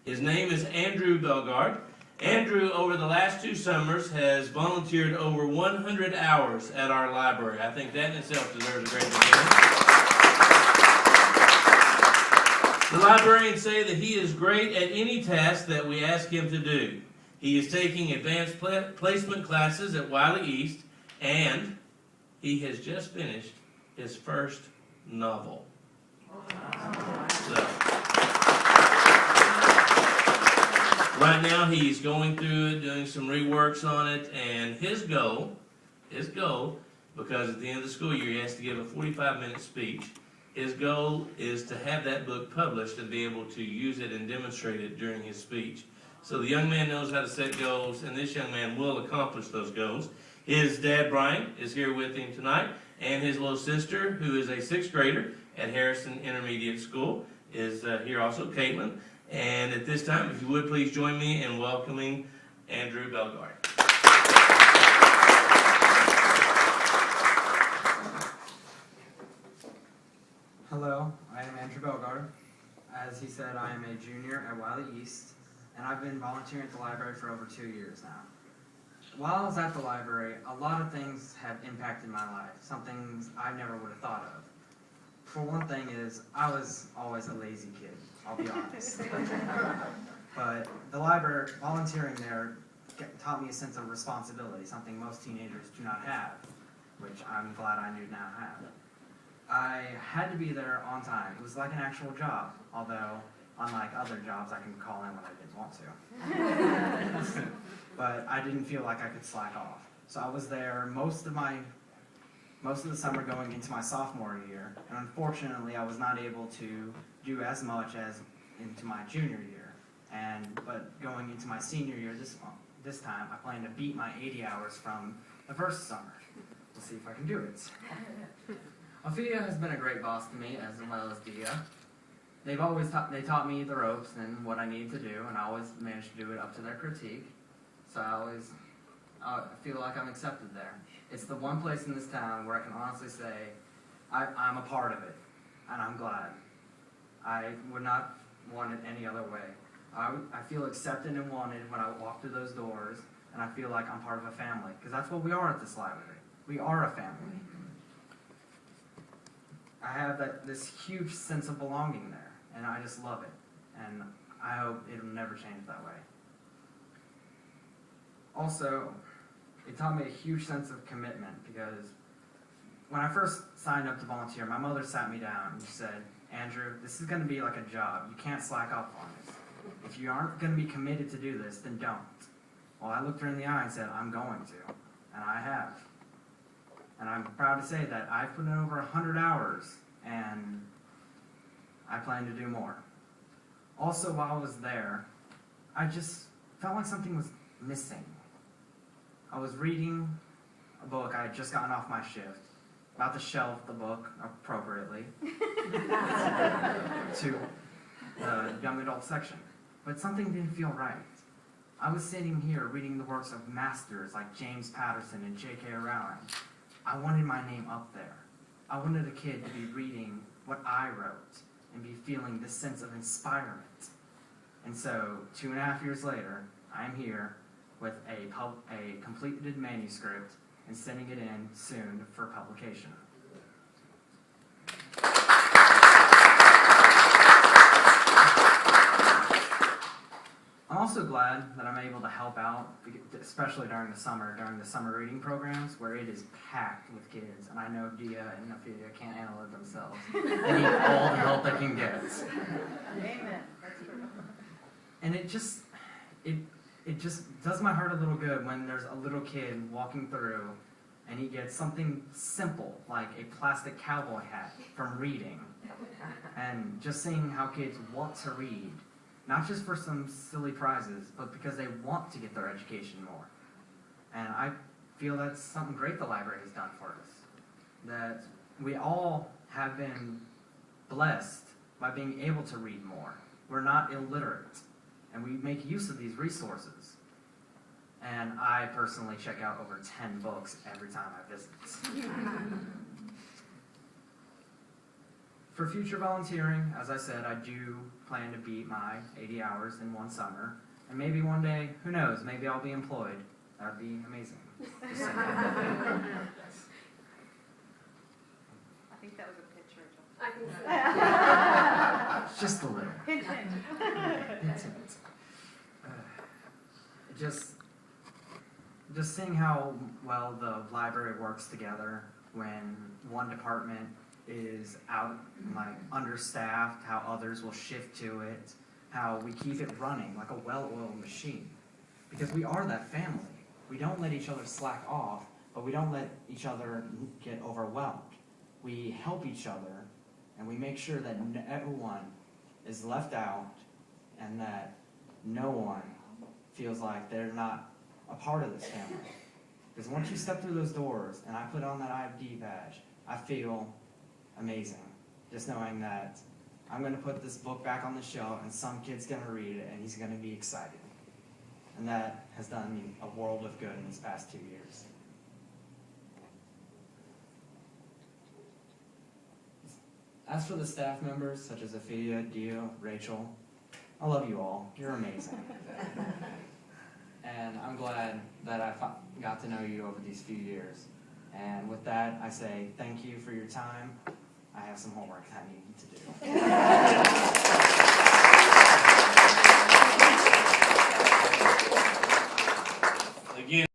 His name is Andrew Belgard. Andrew, over the last 2 summers, has volunteered over 100 hours at our library. I think that in itself deserves a great beginning. The librarians say that he is great at any task that we ask him to do. He is taking advanced placement classes at Wiley East, and he has just finished his first novel. So, right now he's going through it, doing some reworks on it, and his goal, because at the end of the school year he has to give a 45-minute speech, his goal is to have that book published and be able to use it and demonstrate it during his speech. So the young man knows how to set goals, and this young man will accomplish those goals. His dad, Brian, is here with him tonight, and his little sister, who is a 6th grader at Harrison Intermediate School, is here also, Caitlin. And at this time, if you would please join me in welcoming Andrew Belgard. Hello, I am Andrew Belgard. As he said, I am a junior at Wiley East, and I've been volunteering at the library for over 2 years now. While I was at the library, a lot of things have impacted my life, some things I never would have thought of. For one thing is, I was always a lazy kid, I'll be honest. But the library, volunteering there, taught me a sense of responsibility, something most teenagers do not have, which I'm glad I do now have. I had to be there on time. It was like an actual job, although, unlike other jobs, I can call in when I didn't want to. But I didn't feel like I could slack off. So I was there most of the summer going into my sophomore year, and unfortunately I was not able to do as much as into my junior year. But going into my senior year this time, I plan to beat my 80 hours from the first summer. We'll see if I can do it. Ophelia has been a great boss to me, as well as Dia. They taught me the ropes and what I needed to do, and I always managed to do it up to their critique. So I feel like I'm accepted there. It's the one place in this town where I can honestly say I'm a part of it, and I'm glad. I would not want it any other way. I feel accepted and wanted when I walk through those doors, and I feel like I'm part of a family, because that's what we are at this library. We are a family. I have this huge sense of belonging there, and I just love it, and I hope it'll never change that way. Also, it taught me a huge sense of commitment, because when I first signed up to volunteer, my mother sat me down and said, Andrew, this is going to be like a job. You can't slack off on this. If you aren't going to be committed to do this, then don't. Well, I looked her in the eye and said, I'm going to, and I have. And I'm proud to say that I've put in over 100 hours, and I plan to do more. Also, while I was there, I just felt like something was missing. I was reading a book I had just gotten off my shift, about to shelve the book appropriately to the young adult section. But something didn't feel right. I was sitting here reading the works of masters like James Patterson and J.K. Rowling. I wanted my name up there. I wanted a kid to be reading what I wrote and be feeling this sense of inspirement. And so, 2.5 years later, I'm here with a completed manuscript and sending it in soon for publication. I'm also glad that I'm able to help out, especially during the summer reading programs, where it is packed with kids, and I know Dia and Ophelia can't handle it themselves. They need all the help they can get. Amen. That's true. And it just does my heart a little good when there's a little kid walking through and he gets something simple like a plastic cowboy hat from reading, and just seeing how kids want to read, not just for some silly prizes, but because they want to get their education more. And I feel that's something great the library has done for us, that we all have been blessed by being able to read more. We're not illiterate, and we make use of these resources. And I personally check out over 10 books every time I visit. For future volunteering, as I said, I do plan to beat my 80 hours in one summer. And maybe one day, who knows, maybe I'll be employed. That'd be amazing. Just saying. I think that was a pitch, Rachel. I think so. Just a little. Hint, hint. Hint. Just seeing how well the library works together when one department is out, like, understaffed, how others will shift to it, how we keep it running like a well-oiled machine. Because we are that family. We don't let each other slack off, but we don't let each other get overwhelmed. We help each other, and we make sure that everyone is left out and that no one feels like they're not a part of this family. Because once you step through those doors and I put on that IFD badge, I feel amazing. Just knowing that I'm going to put this book back on the shelf and some kid's going to read it and he's going to be excited. And that has done me a world of good in these past 2 years. As for the staff members, such as Ophelia, Dio, Rachel, I love you all. You're amazing. And I'm glad that I got to know you over these few years. And with that, I say thank you for your time. I have some homework I need to do. Again.